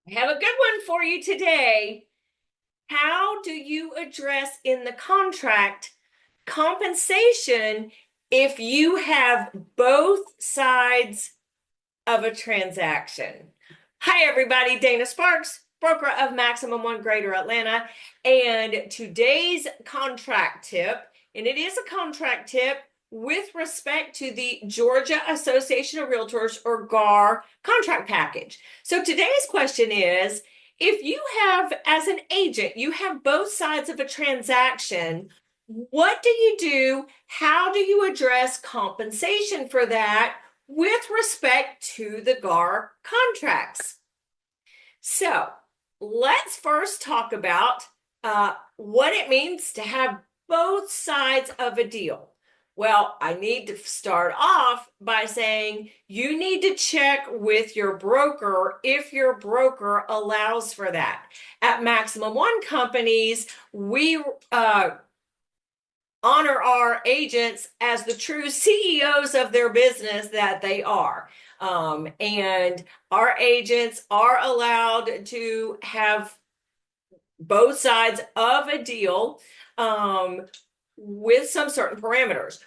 I have a good one for you today. How do you address in the contract compensation if you have both sides of a transaction? Hi, everybody. Dana Sparks, broker of Maximum One Greater Atlanta. And today's contract tip, and it is a contract tip with respect to the Georgia Association of Realtors, or GAR, contract package. So today's question is, if you have, as an agent, you have both sides of a transaction, what do you do? How do you address compensation for that with respect to the GAR contracts? So let's first talk about what it means to have both sides of a deal. Well, I need to start off by saying you need to check with your broker if your broker allows for that. At Maximum One companies, we honor our agents as the true CEOs of their business that they are. And our agents are allowed to have both sides of a deal with some certain parameters.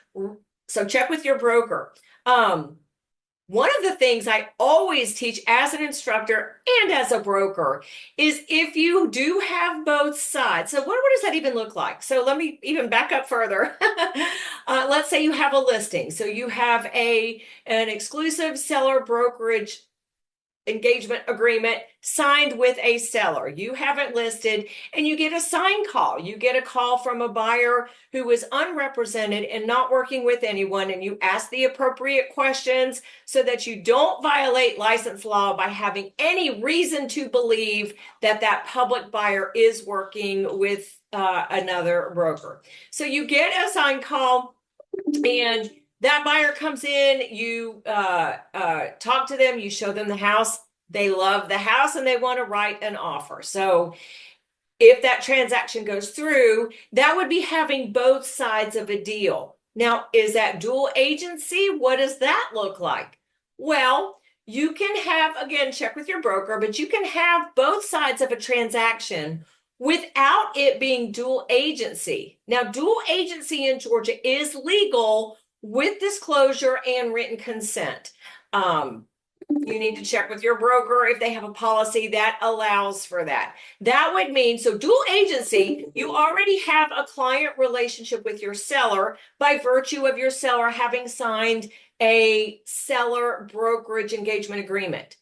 So check with your broker. One of the things I always teach as an instructor and as a broker is if you do have both sides. So what does that even look like? So let me even back up further. Let's say you have a listing. So you have an exclusive seller brokerage engagement agreement signed with a seller. You have it listed and you get a sign call. You get a call from a buyer who is unrepresented and not working with anyone, and you ask the appropriate questions so that you don't violate license law by having any reason to believe that that public buyer is working with another broker. So you get a sign call and that buyer comes in, you talk to them, you show them the house. They love the house and they want to write an offer. So if that transaction goes through, that would be having both sides of a deal. Now, is that dual agency? What does that look like? Well, you can have, again, check with your broker, but you can have both sides of a transaction without it being dual agency. Now, dual agency in Georgia is legal with disclosure and written consent. You need to check with your broker if they have a policy that allows for that. That would mean, so dual agency, you already have a client relationship with your seller by virtue of your seller having signed a seller brokerage engagement agreement.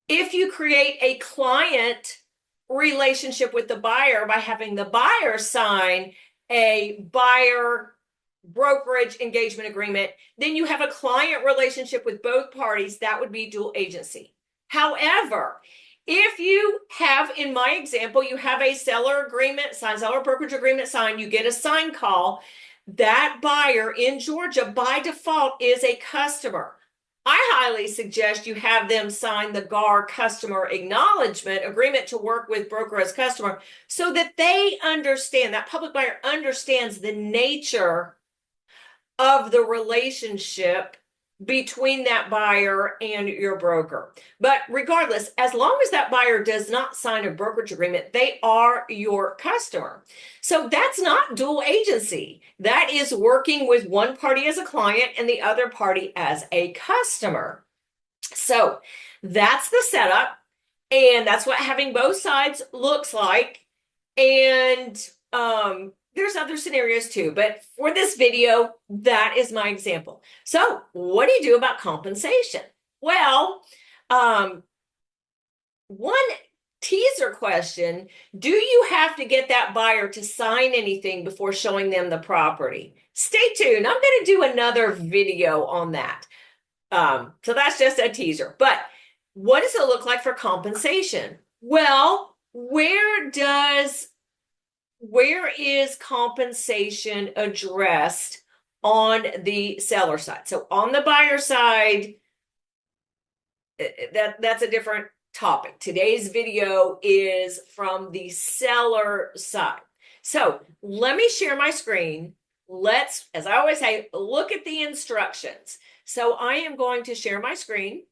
If you create a client relationship with the buyer by having the buyer sign a buyer brokerage engagement agreement, then you have a client relationship with both parties. That would be dual agency. However, if you have, in my example, you have a seller agreement signed, seller brokerage agreement signed, you get a sign call, that buyer in Georgia by default is a customer. I highly suggest you have them sign the GAR customer acknowledgement agreement to work with broker as customer so that they understand, that public buyer understands the nature of the relationship between that buyer and your broker. But regardless, as long as that buyer does not sign a brokerage agreement, they are your customer. So that's not dual agency. That is working with one party as a client and the other party as a customer. So that's the setup, and that's what having both sides looks like. And there's other scenarios too, but for this video, that is my example. So what do you do about compensation? Well, one teaser question, do you have to get that buyer to sign anything before showing them the property? Stay tuned. I'm going to do another video on that. So that's just a teaser. But what does it look like for compensation? Well, where is compensation addressed on the seller side? So on the buyer side, that's a different topic. Today's video is from the seller side. So let me share my screen. Let's, as I always say, look at the instructions. So I am going to share my screen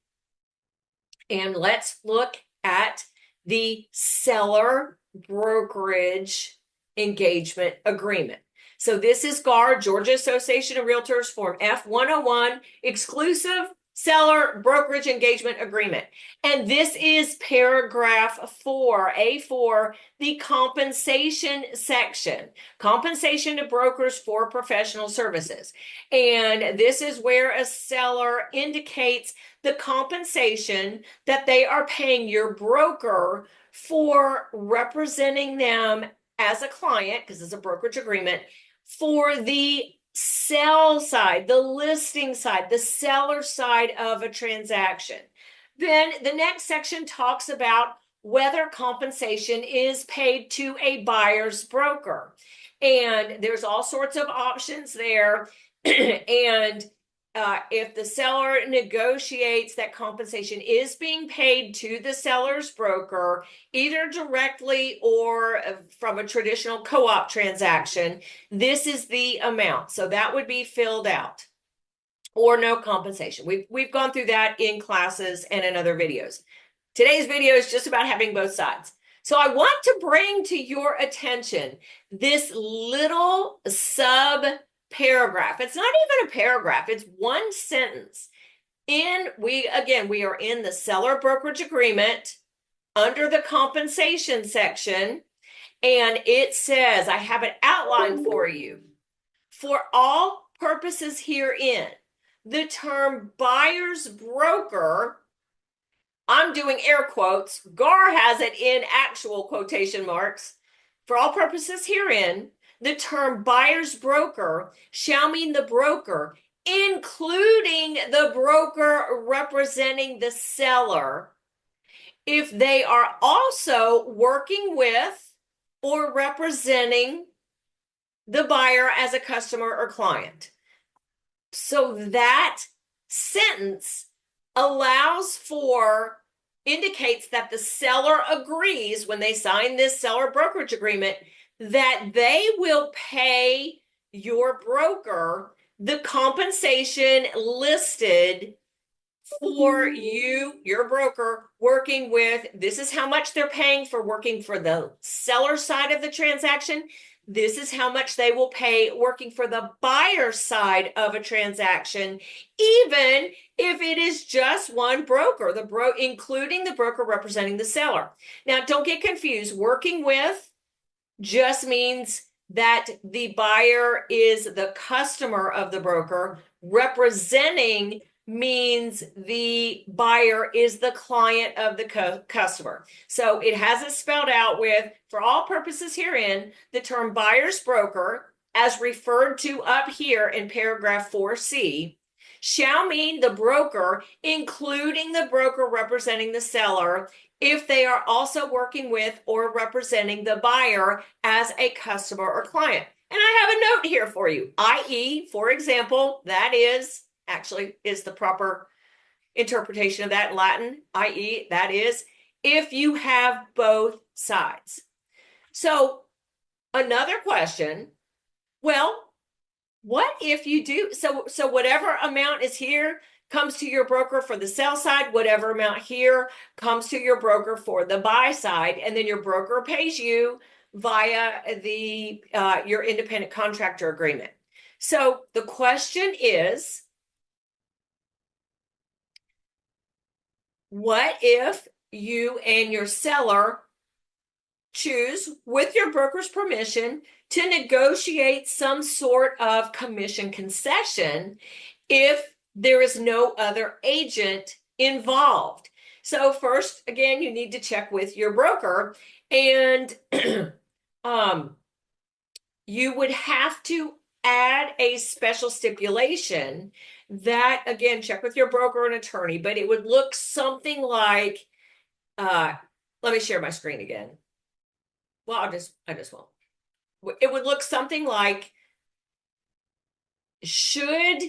and let's look at the seller brokerage engagement agreement. So this is GAR, Georgia Association of Realtors, Form F-101, exclusive seller brokerage engagement agreement. And this is paragraph 4, A4, the compensation section, compensation to brokers for professional services. And this is where a seller indicates the compensation that they are paying your broker for representing them as a client, because it's a brokerage agreement, for the sell side, the listing side, the seller side of a transaction. Then the next section talks about whether compensation is paid to a buyer's broker. And there's all sorts of options there. And if the seller negotiates that compensation is being paid to the seller's broker, either directly or from a traditional co-op transaction, this is the amount. So that would be filled out, or no compensation. We've gone through that in classes and in other videos. Today's video is just about having both sides. So I want to bring to your attention this little sub paragraph. It's not even a paragraph, it's one sentence. We are in the seller brokerage agreement under the compensation section, and it says, I have it outlined for you. For all purposes herein, the term buyer's broker, I'm doing air quotes, GAR has it in actual quotation marks. For all purposes herein, the term buyer's broker shall mean the broker, including the broker representing the seller, if they are also working with or representing the buyer as a customer or client. So that sentence indicates that the seller agrees when they sign this seller brokerage agreement that they will pay your broker the compensation listed for you, your broker, working with. This is how much they're paying for working for the seller side of the transaction. This is how much they will pay working for the buyer side of a transaction, even if it is just one broker, including the broker representing the seller. Now, don't get confused. Working with just means that the buyer is the customer of the broker. Representing means the buyer is the client of the customer. So it has it spelled out with, for all purposes herein, the term buyer's broker, as referred to up here in paragraph 4C, shall mean the broker, including the broker representing the seller, if they are also working with or representing the buyer as a customer or client. And I have a note here for you, i.e., for example, that is the proper interpretation of that in Latin, i.e., that is, if you have both sides. So another question, well, what if you do? So whatever amount is here comes to your broker for the sell side, whatever amount here comes to your broker for the buy side, and then your broker pays you via your independent contractor agreement. So the question is, what if you and your seller choose, with your broker's permission, to negotiate some sort of commission concession if there is no other agent involved? So first, again, you need to check with your broker, and you would have to add a special stipulation that, again, check with your broker and attorney, but it would look something like, let me share my screen again. Well, I just won't. It would look something like, should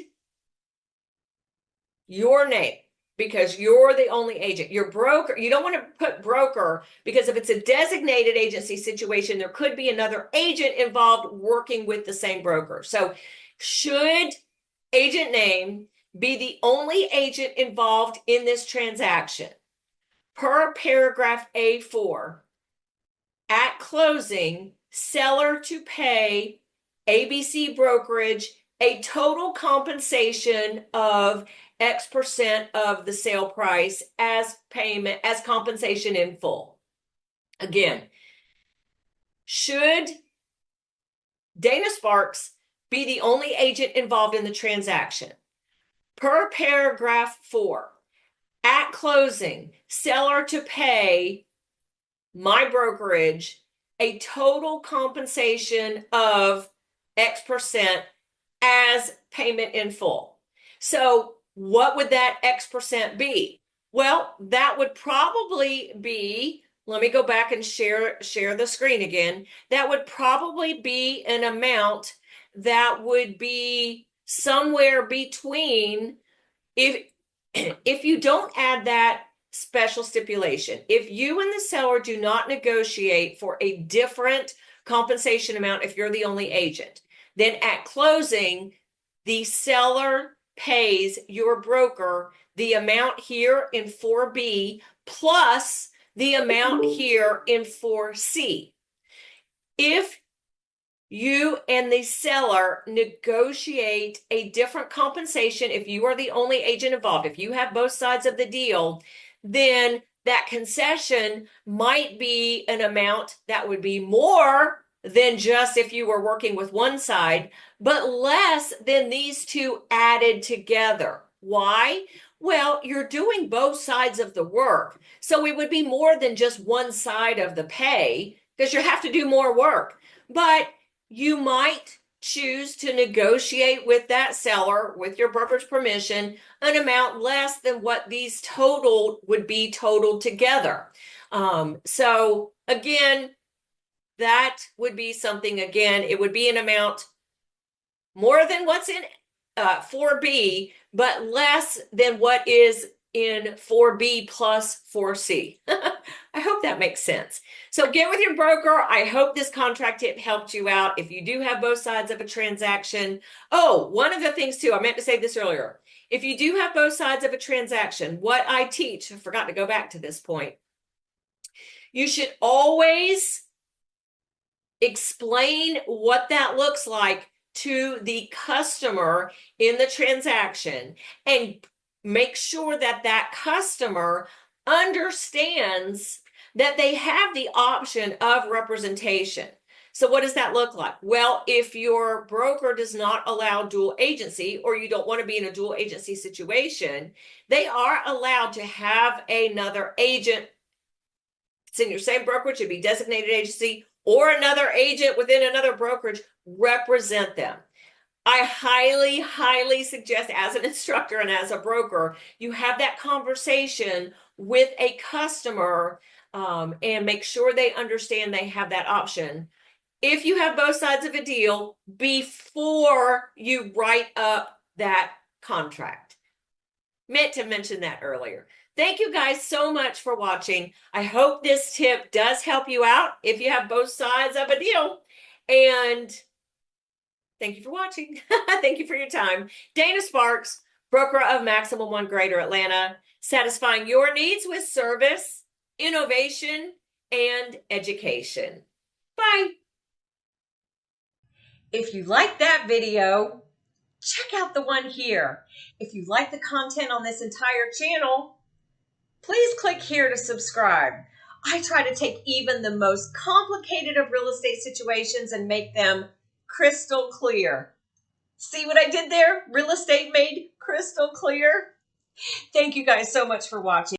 your name, because you're the only agent, your broker, you don't want to put broker, because if it's a designated agency situation, there could be another agent involved working with the same broker. So should agent name be the only agent involved in this transaction? per paragraph A4, at closing, seller to pay ABC Brokerage a total compensation of X% of the sale price as payment, as compensation in full. Again, should Dana Sparks be the only agent involved in the transaction? Per paragraph 4, at closing, seller to pay my brokerage a total compensation of X% as payment in full. So what would that X% be? Well, that would probably be, let me go back and share the screen again. That would probably be an amount that would be somewhere between, if you don't add that special stipulation, if you and the seller do not negotiate for a different compensation amount, if you're the only agent, then at closing, the seller pays your broker the amount here in 4B plus the amount here in 4C. If you and the seller negotiate a different compensation, if you are the only agent involved, if you have both sides of the deal, then that concession might be an amount that would be more than just if you were working with one side, but less than these two added together. Why? Well, you're doing both sides of the work. So it would be more than just one side of the pay because you have to do more work. But you might choose to negotiate with that seller, with your broker's permission, an amount less than what these totaled would be totaled together. So again, that would be something, again, it would be an amount more than what's in 4B, but less than what is in 4B plus 4C. I hope that makes sense. So get with your broker. I hope this contract tip helped you out. If you do have both sides of a transaction. Oh, one of the things too, I meant to say this earlier. If you do have both sides of a transaction, what I teach, I forgot to go back to this point, you should always explain what that looks like to the customer in the transaction and make sure that that customer understands that they have the option of representation. So what does that look like? Well, if your broker does not allow dual agency, or you don't want to be in a dual agency situation, they are allowed to have another agent. It's in your same brokerage, it'd be designated agency, or another agent within another brokerage represent them. I highly, highly suggest, as an instructor and as a broker, you have that conversation with a customer and make sure they understand they have that option. If you have both sides of a deal before you write up that contract. Meant to mention that earlier. Thank you guys so much for watching. I hope this tip does help you out if you have both sides of a deal. And thank you for watching. Thank you for your time. Dana Sparks, broker of Maximum One Greater Atlanta, satisfying your needs with service, innovation, and education. Bye. If you like that video, check out the one here. If you like the content on this entire channel, please click here to subscribe. I try to take even the most complicated of real estate situations and make them crystal clear. See what I did there? Real estate made crystal clear. Thank you guys so much for watching.